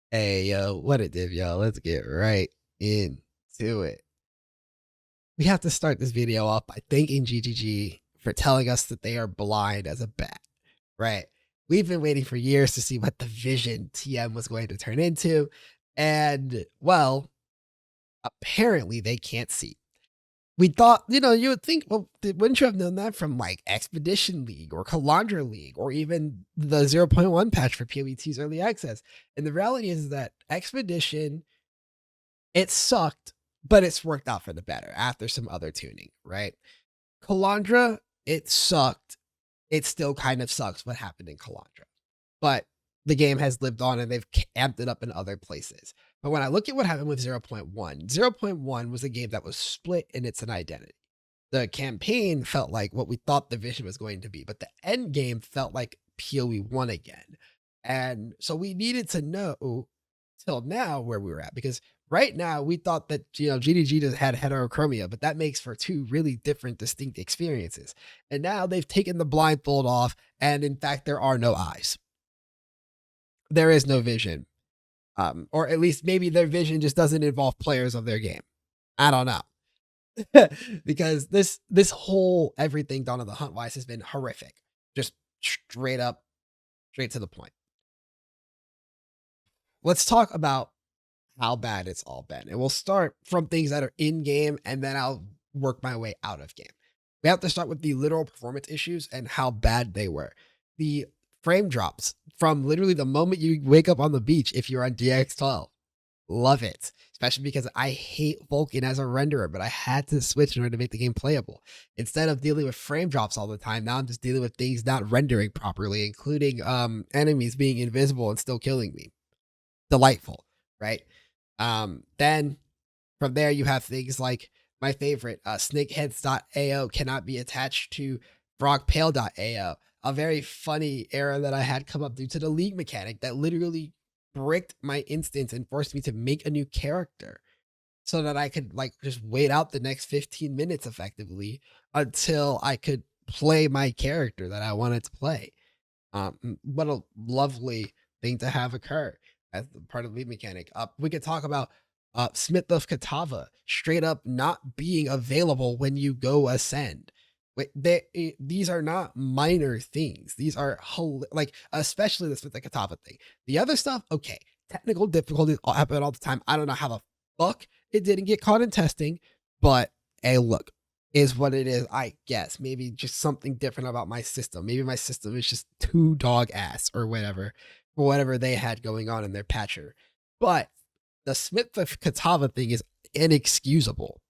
Hey, yo, what it did, yo. Let's get right into it. We have to start this video off by thanking GGG for telling us that they are blind as a bat, right? We've been waiting for years to see what the vision TM was going to turn into. And, well, apparently they can't see. We thought, you would think, well, wouldn't you have known that from like Expedition League or Calandra League or even the 0.1 patch for PoE2's early access? And the reality is that Expedition, it sucked, but it's worked out for the better after some other tuning, right? Calandra, it sucked. It still kind of sucks what happened in Calandra, but the game has lived on and they've amped it up in other places. But when I look at what happened with 0.1, 0.1 was a game that was split in its identity. The campaign felt like what we thought the vision was going to be, but the end game felt like PoE 1 again. And so we needed to know till now where we were at, because right now we thought that GDG just had heterochromia, but that makes for two really different, distinct experiences. And now they've taken the blindfold off, and in fact, there are no eyes. There is no vision, or at least maybe their vision just doesn't involve players of their game. I don't know. Because this whole everything done on the hunt wise has been horrific, just straight up, straight to the point. Let's talk about how bad it's all been, and we'll start from things that are in game, and then I'll work my way out of game. We have to start with the literal performance issues and how bad they were. The frame drops from literally the moment you wake up on the beach if you're on DX12. Love it, especially because I hate Vulcan as a renderer, but I had to switch in order to make the game playable. Instead of dealing with frame drops all the time, now I'm just dealing with things not rendering properly, including enemies being invisible and still killing me. Delightful, right? Then from there you have things like my favorite, snakeheads.ao cannot be attached to frogpale.ao, a very funny error that I had come up due to the league mechanic that literally bricked my instance and forced me to make a new character so that I could like just wait out the next 15 minutes effectively until I could play my character that I wanted to play. What a lovely thing to have occur as part of the league mechanic. We could talk about Smith of Katava straight up not being available when you go ascend. These are not minor things. These are like, especially the Smith of Katava thing. The other stuff, okay, technical difficulties happen all the time. I don't know how the fuck it didn't get caught in testing, but hey, look, is what it is, I guess. Maybe just something different about my system. Maybe my system is just too dog ass or whatever, for whatever they had going on in their patcher. But the Smith of Katava thing is inexcusable.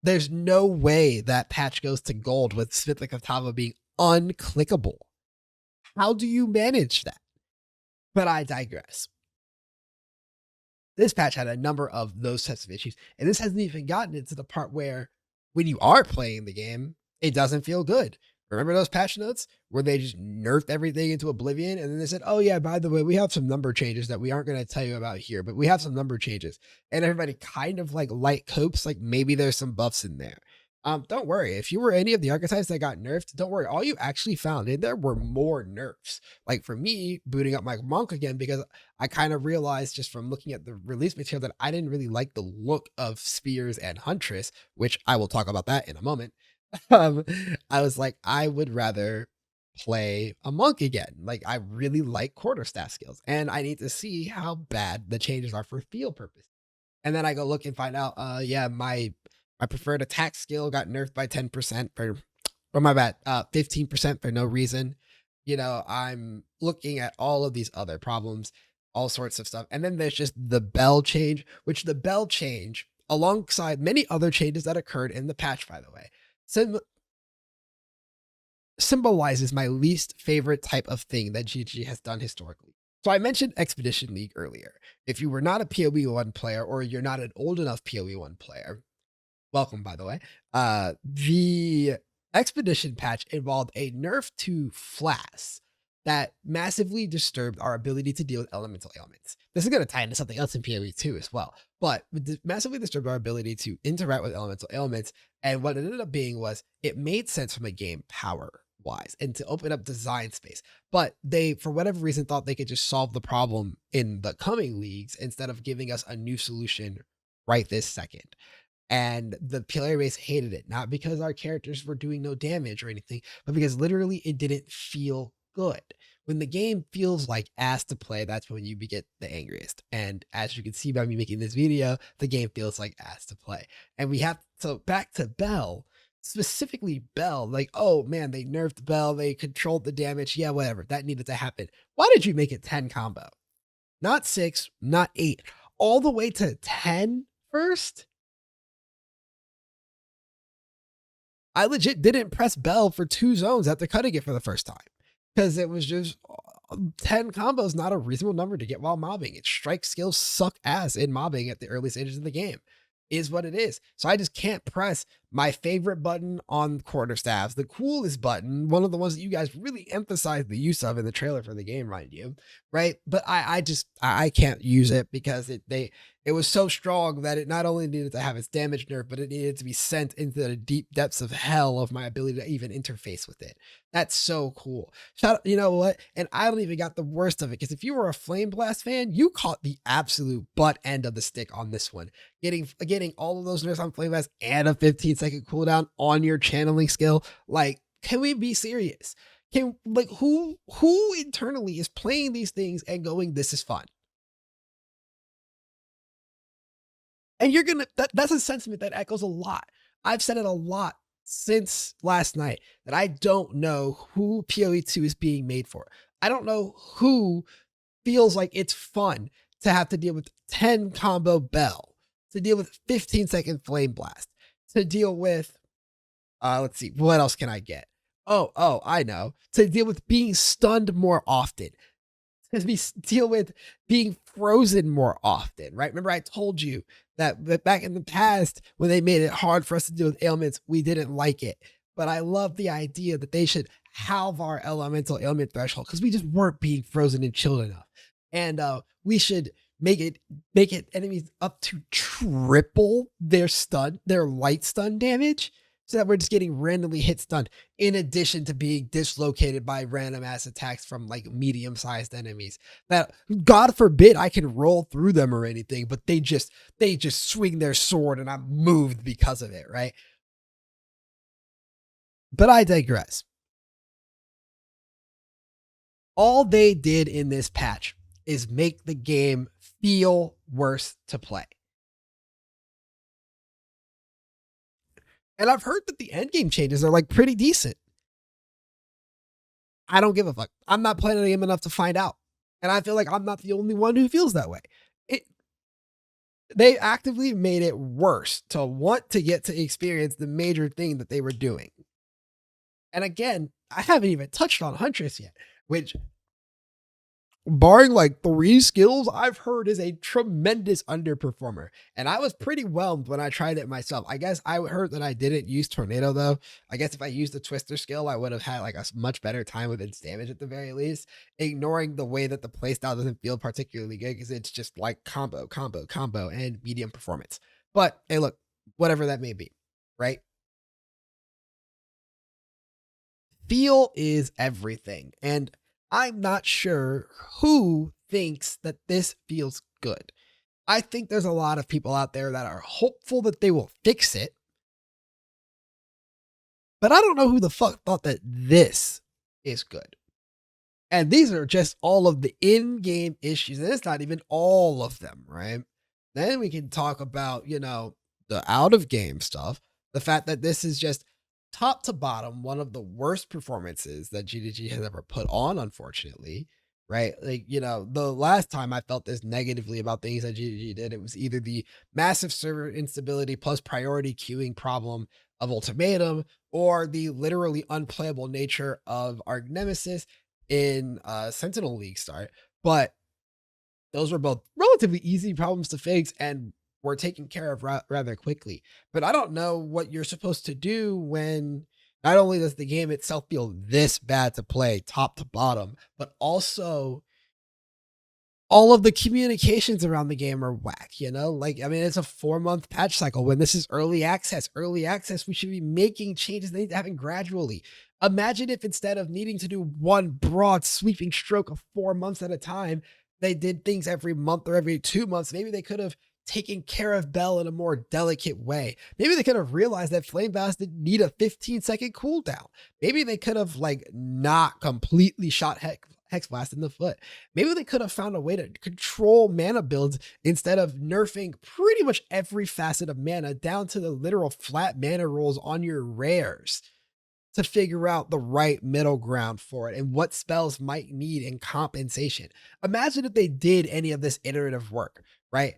There's no way that patch goes to gold with Smith of Katava being unclickable. How do you manage that? But I digress. This patch had a number of those types of issues, and this hasn't even gotten into the part where when you are playing the game, it doesn't feel good. Remember those patch notes where they just nerfed everything into oblivion, and then they said, oh yeah, by the way, we have some number changes that we aren't going to tell you about here, but we have some number changes. And everybody kind of like light copes, like maybe there's some buffs in there. Don't worry. If you were any of the archetypes that got nerfed, don't worry. All you actually found in there were more nerfs. Like for me, booting up my monk again, because I kind of realized just from looking at the release material that I didn't really like the look of Spears and Huntress, which I will talk about that in a moment. I was like, I would rather play a monk again. Like I really like quarterstaff skills, and I need to see how bad the changes are for field purpose. And then I go look and find out, yeah, my preferred attack skill got nerfed by 10% or my bad, 15% for no reason. I'm looking at all of these other problems, all sorts of stuff. And then there's just the bell change, which the bell change, alongside many other changes that occurred in the patch, by the way, symbolizes my least favorite type of thing that GG has done historically. So I mentioned Expedition League earlier. If you were not a PoE 1 player, or you're not an old enough PoE 1 player, welcome, by the way. The Expedition patch involved a nerf to Flask that massively disturbed our ability to deal with elemental ailments. This is going to tie into something else in PoE 2 as well, but massively disturbed our ability to interact with elemental ailments. And what it ended up being was it made sense from a game power wise and to open up design space. But they, for whatever reason, thought they could just solve the problem in the coming leagues instead of giving us a new solution right this second. And the player base hated it, not because our characters were doing no damage or anything, but because literally it didn't feel good. When the game feels like ass to play, that's when you get the angriest. And as you can see by me making this video, the game feels like ass to play. And we have, so back to Bell, specifically Bell, like, oh man, they nerfed Bell, they controlled the damage. Yeah, whatever. That needed to happen. Why did you make it 10 combo? Not 6, not 8, all the way to 10 first? I legit didn't press Bell for 2 zones after cutting it for the first time because it was just 10 combos, not a reasonable number to get while mobbing. Its strike skills suck ass in mobbing at the early stages of the game, is what it is. So I just can't press my favorite button on quarterstaffs, the coolest button, one of the ones that you guys really emphasized the use of in the trailer for the game, mind you, right? But I can't use it because it was so strong that it not only needed to have its damage nerf, but it needed to be sent into the deep depths of hell of my ability to even interface with it. That's so cool. You know what? And I don't even got the worst of it because if you were a Flame Blast fan, you caught the absolute butt end of the stick on this one. Getting all of those nerfs on Flame Blast and a 15-second cooldown on your channeling skill. Like, can we be serious? Who internally is playing these things and going, this is fun? And you're gonna that's a sentiment that echoes a lot. I've said it a lot since last night that I don't know who PoE 2 is being made for. I don't know who feels like it's fun to have to deal with 10 combo Bell, to deal with 15-second Flame Blast, to deal with let's see, what else can I get? Oh, I know. To deal with being stunned more often, as we deal with being frozen more often, right? Remember, I told you that back in the past, when they made it hard for us to deal with ailments, we didn't like it. But I love the idea that they should halve our elemental ailment threshold because we just weren't being frozen and chilled enough. And we should make it enemies up to triple their light stun damage, so that we're just getting randomly hit stunned in addition to being dislocated by random ass attacks from like medium-sized enemies that, God forbid, I can roll through them or anything, but they just swing their sword and I'm moved because of it, right? But I digress. All they did in this patch is make the game feel worse to play. And I've heard that the end game changes are like pretty decent. I don't give a fuck. I'm not playing the game enough to find out. And I feel like I'm not the only one who feels that way. They actively made it worse to want to get to experience the major thing that they were doing. And again, I haven't even touched on Huntress yet, which, barring like 3 skills, I've heard is a tremendous underperformer. And I was pretty whelmed when I tried it myself. I guess I heard that I didn't use Tornado though. I guess if I used the Twister skill, I would have had like a much better time with its damage at the very least, ignoring the way that the playstyle doesn't feel particularly good because it's just like combo, and medium performance. But hey, look, whatever that may be, right? Feel is everything. And I'm not sure who thinks that this feels good. I think there's a lot of people out there that are hopeful that they will fix it. But I don't know who the fuck thought that this is good. And these are just all of the in-game issues. And it's not even all of them, right? Then we can talk about, the out-of-game stuff. The fact that this is just top to bottom, one of the worst performances that GDG has ever put on, unfortunately, right? Like, the last time I felt this negatively about things that GDG did, it was either the massive server instability plus priority queuing problem of Ultimatum or the literally unplayable nature of our Nemesis in Sentinel League start. But those were both relatively easy problems to fix and were taken care of rather quickly. But I don't know what you're supposed to do when not only does the game itself feel this bad to play top to bottom, but also all of the communications around the game are whack, Like, I mean, it's a 4-month patch cycle. When this is early access, we should be making changes. They need to happen gradually. Imagine if instead of needing to do one broad sweeping stroke of 4 months at a time, they did things every month or every 2 months. Maybe they could have taken care of Bell in a more delicate way. Maybe they could have realized that Flame Blast didn't need a 15-second cooldown. Maybe they could have like not completely shot Hex Blast in the foot. Maybe they could have found a way to control mana builds instead of nerfing pretty much every facet of mana down to the literal flat mana rolls on your rares to figure out the right middle ground for it and what spells might need in compensation. Imagine if they did any of this iterative work, right?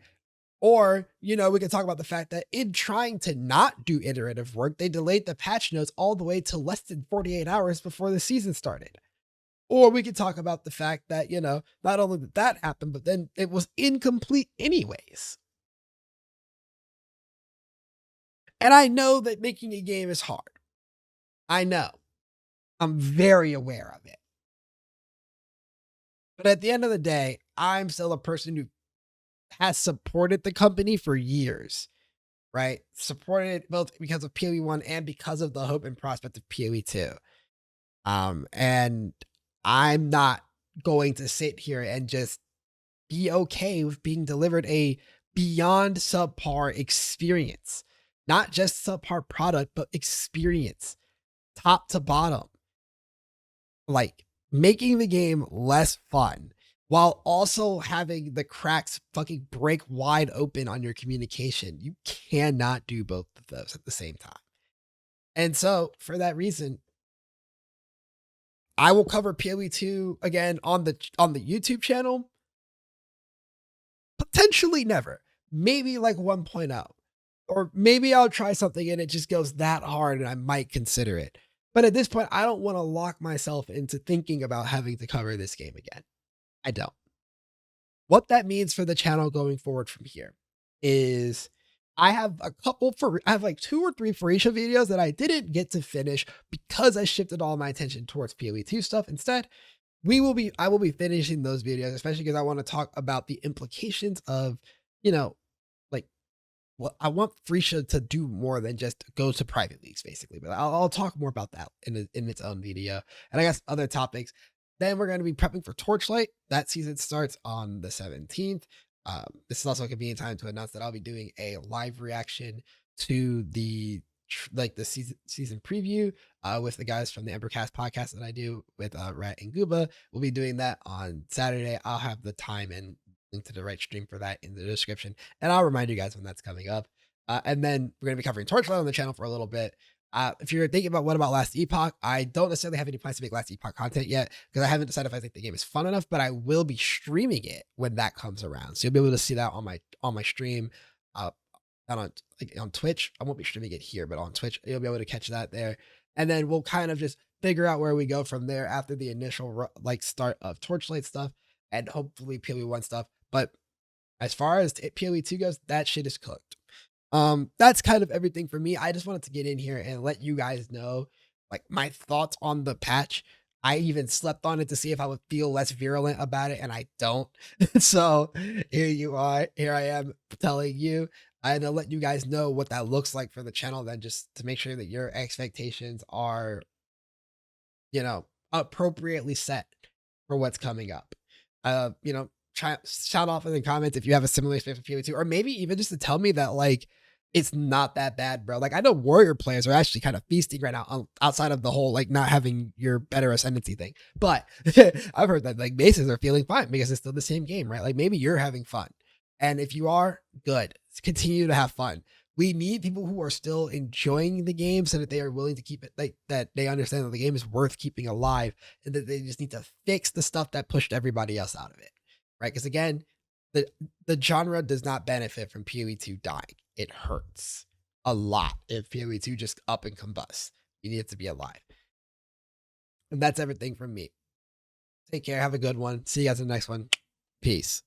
Or, we could talk about the fact that in trying to not do iterative work, they delayed the patch notes all the way to less than 48 hours before the season started. Or we could talk about the fact that, not only did that happen, but then it was incomplete anyways. And I know that making a game is hard. I know. I'm very aware of it. But at the end of the day, I'm still a person who has supported the company for years, right? Supported it both because of PoE 1 and because of the hope and prospect of PoE 2. And I'm not going to sit here and just be okay with being delivered a beyond subpar experience, not just subpar product, but experience, top to bottom. Like making the game less fun while also having the cracks fucking break wide open on your communication. You cannot do both of those at the same time. And so for that reason, I will cover PoE 2 again on the YouTube channel. Potentially never. Maybe like 1.0. Or maybe I'll try something and it just goes that hard and I might consider it. But at this point, I don't want to lock myself into thinking about having to cover this game again. I don't. What that means for the channel going forward from here is I have like 2 or 3 Farisha videos that I didn't get to finish because I shifted all my attention towards PoE 2 stuff. Instead, I will be finishing those videos, especially because I want to talk about the implications of, like, well, I want Farisha to do more than just go to private leagues, basically. But I'll talk more about that in its own video. And I guess other topics. Then we're going to be prepping for Torchlight. That season starts on the 17th. This is also a convenient time to announce that I'll be doing a live reaction to the season preview with the guys from the Embercast podcast that I do with Rat and Gooba. We'll be doing that on Saturday. I'll have the time and link to the right stream for that in the description, and I'll remind you guys when that's coming up. And then we're going to be covering Torchlight on the channel for a little bit. If you're thinking about what about Last Epoch, I don't necessarily have any plans to make Last Epoch content yet because I haven't decided if I think the game is fun enough, but I will be streaming it when that comes around. So you'll be able to see that on my stream. On Twitch. I won't be streaming it here, but on Twitch, you'll be able to catch that there. And then we'll kind of just figure out where we go from there after the initial start of Torchlight stuff and hopefully PoE 1 stuff. But as far as PoE 2 goes, that shit is cooked. That's kind of everything for me. I just wanted to get in here and let you guys know like my thoughts on the patch. I even slept on it to see if I would feel less virulent about it, and I don't. So here I am telling you, and I'll let you guys know what that looks like for the channel then, just to make sure that your expectations are, appropriately set for what's coming up. Try shout off in the comments if you have a similar experience with PoE 2, or maybe even just to tell me that like it's not that bad, bro. Like I know warrior players are actually kind of feasting right now outside of the whole like not having your better ascendancy thing. But I've heard that like maces are feeling fine because it's still the same game, right? Like maybe you're having fun. And if you are, good. Continue to have fun. We need people who are still enjoying the game so that they are willing to keep it, like that they understand that the game is worth keeping alive and that they just need to fix the stuff that pushed everybody else out of it. Right? Because again, the genre does not benefit from PoE 2 dying. It hurts a lot if PoE 2 just up and combust. You need it to be alive. And that's everything from me. Take care. Have a good one. See you guys in the next one. Peace.